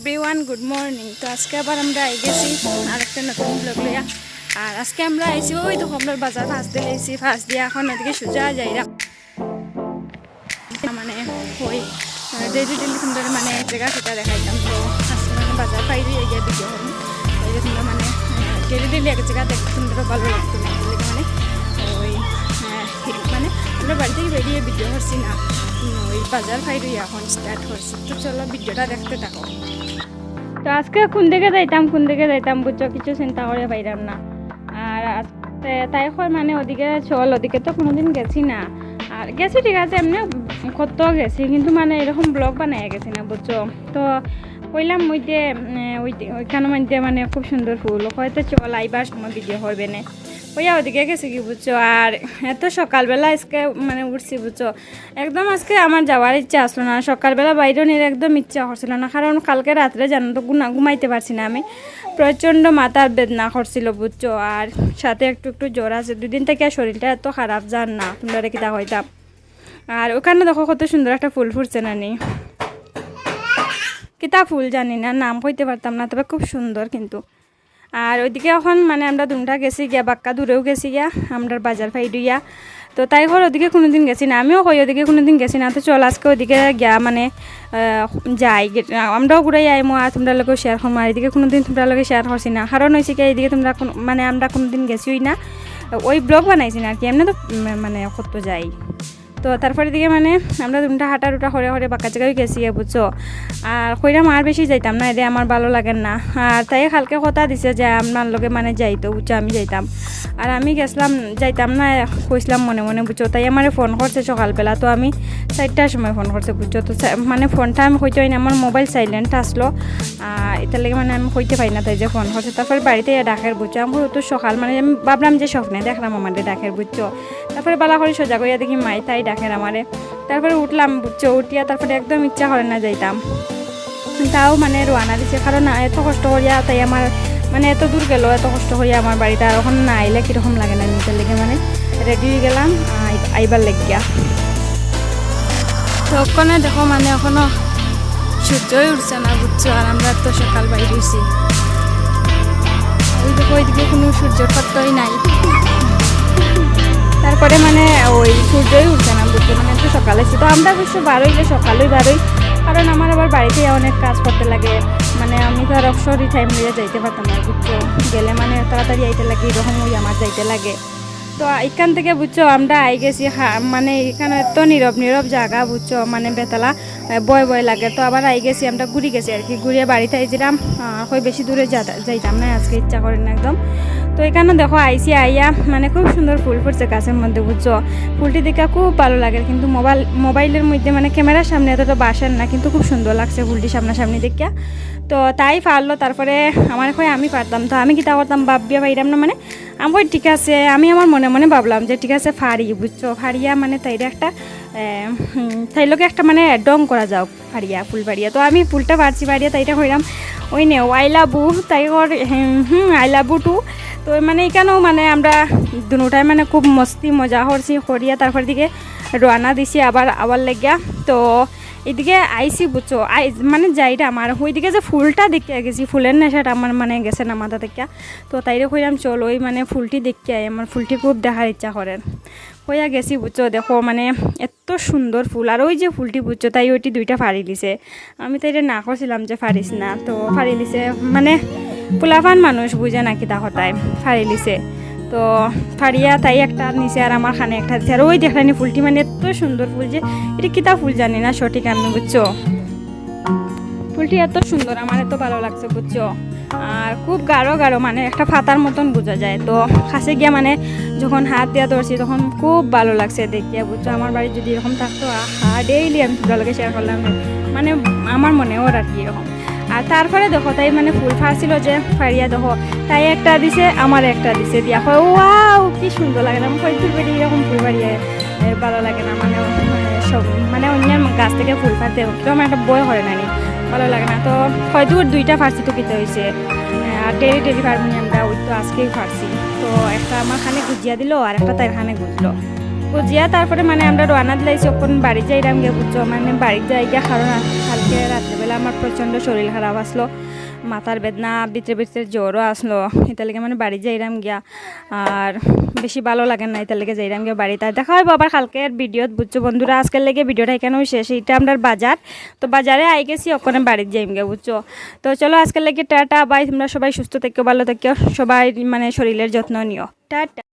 Everyone good morning. তো আজকে আবার আমরা আই গেছি আরেকটা নতুন ব্লগ লইয়া। আর আজকে আমরা আইসি ওই তো আমরা বাজার ফাঁস দিয়ে আইসি, ফাঁস দিয়ে এখন ওদিকে সোজা যাইরা মানে ওই ডেলি ডেলি সুন্দর মানে এক জায়গা সেটা দেখাইতাম। তো আজকে মানে বাজার পাই দিয়ে গিয়ে ভিডিও হল ওই যে সুন্দর মানে ডেলি ডেলি এক জায়গা দেখতে সুন্দর ভালো লাগতো না মানে ওই মানে আমরা বাড়ি থেকে বেরিয়ে ভিডিও করছি না, ওই বাজার ফাইরি এখন স্টার্ট করছি। তো চলো ভিডিওটা দেখতে থাকো। তো আজকে কোন দিকে যাইতাম বুঝছো, কিছু চিন্তা করে পাইলাম না। আর তাই মানে ওদিকে চল, ওদিকে তো কোনোদিন গেছি না। আর গেছি ঠিক আছে, এমনি কত গেছি কিন্তু মানে এরকম ব্লগ বানাই গেছি না বুঝছো। তো কইলাম ওইখানে মধ্যে মানে খুব সুন্দর ফুল হয়তো চল আইবার সময় ভিডিও করবে না, ওইয়া ওদিকে গেছি কি বুঝছো। আর এত সকালবেলা আজকে মানে উঠছি বুঝছো, একদম আজকে আমার যাওয়ার ইচ্ছা আসলো না। সকালবেলা বাইরে নিয়ে একদম ইচ্ছা করছিল না, কারণ কালকে রাত্রে জানো তো ঘুমাইতে পারছি না আমি, প্রচণ্ড মাথার বেদনা করছিল বুঝছো। আর সাথে একটু একটু জ্বর আছে, দুদিন থেকে শরীরটা এত খারাপ যান না তোমরা রেখে তা হইতাম। আর ওখানে দেখো কত সুন্দর একটা ফুল ফুটছে না নি, কিতা ফুল জানি না, নাম কইতে পারতাম না, তবে খুব সুন্দর কিন্তু। আর ওইদিকে এখন মানে আমরা দুমটা গেছি গিয়া, বাক্কা দূরেও গেছি গিয়া আমরা বাজার ফাইডিয়া। তো তাই ঘর ওদিকে কোনোদিন গেছি না, আমিও কই ওদিকে কোনোদিন গেছি না। তো চল আজকে ওদিকে গিয়া মানে যাই, আমরাও ঘুরাই আইমো আর তোমরা লোকেও শেয়ার করবো। আর এদিকে কোনোদিন তোমরা লোকে শেয়ার করছি না, কারণ হয়েছে কি এইদিকে তোমরা মানে আমরা কোনোদিন গেছিই না, ওই ব্লগ বানাইছি না আর কি, এমনি তো মানে কত যাই। তো তারপরে দিকে মানে আমরা দুটা হাঁটা টুটা হরে হরে বাঁকা জায়গায় গেছি বুঝছো। আর কইরাম আর বেশি যাইতাম না, এদের আমার ভালো লাগেন না। আর তাই কালকে কথা দিছে যে আপনার লগে মানে যাইতো বুঝছো, আমি যাইতাম। আর আমি গেছিলাম, যাইতাম না কইসলাম মনে মনে বুঝছো। তাই আমার ফোন করছে সকালবেলা, তো আমি 4টার সময় ফোন করছে বুঝছো। তো মানে ফোনটা আমি হইতে পারি না, আমার মোবাইল সাইলেন্ট আসলো, এটার লেগে মানে আমি হইতে পারি না, তাই যে ফোন করছে। তারপরে বাড়িতে ডাকের বুঝছো, আমি তো সকাল মানে আমি ভাবলাম যে স্বপ্নে দেখলাম আমাদের ডাকের বুঝছো। তারপরে বালা করে সোজা করিয়া দেখি মাই তাই ডাকের আমারে। তারপরে উঠলাম বুঝছো, উঠিয়া তারপরে একদম ইচ্ছা করে না যাইতাম, তাও মানে রোয়ানা দিছে, কারণ এত কষ্ট করিয়া তাই আমার মানে এত দূর গেল, এত কষ্ট করিয়া আমার বাড়িতে। আর ওখানে না আইলে কীরকম লাগে না, নিজের লেগে মানে রেডি হয়ে গেলাম আইবার লেগিয়া। তো ওখানে দেখো মানে এখনো সূর্যই উঠছে না বুঝছো, আর আমরা তো সকাল বাইরে হয়েছি। ওই দেখো ওইদিকে কোনো সূর্যর পাত্রই নাই, তারপরে মানে ওই সূর্যই উঠছে না বুঝছো, মানে একটু সকালে এসে। তো আমরা অবশ্য বারোই যে সকালেই বারোই, কারণ আমার আবার বাড়িতে অনেক কাজ করতে লাগে, মানে আমি তো আর অবসরই টাইম নিয়ে যাইতে পারতাম না বুঝছো, গেলে মানে তাড়াতাড়ি আইতে লাগে, এরকম ওই আমার যাইতে লাগে। তো এখান থেকে বুঝছো আমরা আই গেছি, মানে এখানে এত নীরব জায়গা বুঝছো, মানে বেতলা ভয় লাগে। তো আবার আই গেছি, আমরা ঘুরি গেছি আর কি, ঘুরিয়ে বাড়িতে আইছিলাম, হয় বেশি দূরে যাইতাম না আজকে, ইচ্ছা করে না একদম। তো এখানে দেখো আইসি আইয়া মানে খুব সুন্দর ফুল ফুটছে গাছের মধ্যে বুঝছো, ফুলটি দেখে খুব ভালো লাগে। কিন্তু মোবাইলের মধ্যে মানে ক্যামেরার সামনে এতটা বাসেন না, কিন্তু খুব সুন্দর লাগছে ফুলটি সামনাসামনি দেখিয়া। তো তাই পারলো, তারপরে আমার আমি পারতাম, তো আমি কিতা করতাম ভাবিয়া পাইলাম না, মানে আমি ঠিক আছে, আমি আমার মনে মনে ভাবলাম যে ঠিক আছে ফাড়ি বুঝছো, ফাড়িয়া মানে তাইরে একটা তাইলোকে একটা মানে ডং করা যাও ফাড়িয়া, ফুল ফাড়িয়া। তো আমি ফুলটা পারছি ফাড়িয়া, তাইটা কইলাম ওই নে আই লাভ ইউ, তাই আই লাভ ইউ টু। তো মানে এখানেও মানে আমরা দুটাই মানে খুব মস্তি মজা করছি করিয়া, তারপর দিকে রওনা দিছি আবার লেগিয়া। তো এদিকে আইসি বুঝছো, মানে যাইটা আমার ওইদিকে যে ফুলটা দেখতে গেছি, ফুলের নেশাটা আমার মানে গেছে না মাথা থেকে। তো তাইরে কইলাম চল ওই মানে ফুলটি দেখতে আই, আমার ফুলটি খুব দেখার ইচ্ছা করেন, হইয়া গেছি বুঝছো। দেখো মানে এত সুন্দর ফুল, আর ওই যে ফুলটি বুঝছো তাই ওইটি দুইটা ফাড়ি দিছে, আমি তাই না করছিলাম যে ফাড়িস না, তো ফাড়ি দিছে, মানে পোলাপান মানুষ বুঝে নাকি তা হতায় ফাড়ি দিছে। তো ফাড়িয়া তাই একটা নিচে আর আমার খানে একটা দিচ্ছে। আর ওই দেখলানি ফুলটি মানে এত সুন্দর ফুল, যে এটা কিতা ফুল জানি না সঠিক আমি বুঝছো, ফুলটি এত সুন্দর, আমার এত ভালো লাগছে বুঝছো। আর খুব গাঢ় মানে একটা ফাতার মতন বোঝা যায়। তো কাছে গিয়া মানে যখন হাত দিয়া ধরছি তখন খুব ভালো লাগছে দেখিয়া বুঝছো। আমার বাড়ি যদি এরকম থাকতো ডেইলি আমি তোমরা শেয়ার করলাম, মানে আমার মনে ওর আর কি এরকম। আর তারপরে দেখো তাই মানে ফুল ফাড়ছিল যে ফাড়িয়া দেখো তাই একটা দিছে, আমার একটা দিছে, দিয়া হয় ওয়াও কি সুন্দর লাগে না, আমি ফুল বেরিয়ে এরকম ফুল বাড়িয়ে ভালো লাগে না, মানে সব মানে অন্য গাছ থেকে ফুল ফাড়তে আমার একটা বই করে নানি, ভালো লাগে না। তো হয়তো দুইটা ফাড়ছি, তো কিতে হয়েছে আর ডেলি ফাড়বনি আমরা, ওই তো আজকেই ফাড়ছি। তো একটা আমার খানে গুজিয়া দিল আর একটা তার খানে গুজলো। বুঝিয়া তারপরে মানে আমরা রওনা দিলাইছি ওখান বাড়ি যাইরাম গিয়ে বুঝছো মানে বাড়ি যাই গিয়া কারণ কালকে রাত্রেবেলা আমার প্রচণ্ড শরীর খারাপ আসলো মাথার বেদনা ভিতরে ভিতরে জ্বরও আসলো এটা লেগে মানে বাড়ি যাইরাম গিয়া আর বেশি ভালো লাগে না এটা লেগে যাইরাম গিয়া বাড়িতে দেখা হয় আবার কালকের ভিডিওত বুঝছো বন্ধুরা আজকের লেগে ভিডিওটা এখানেও শেষ এটা আমরা বাজার তো বাজারে আই গেছি ওখানে বাড়িতে যাইম গিয়া বুঝছো তো চলো আজকের লেগে টাটা বাই তোমরা সবাই সুস্থ থেকো ভালো থেকো সবাই মানে শরীরের যত্ন নিও টাটা।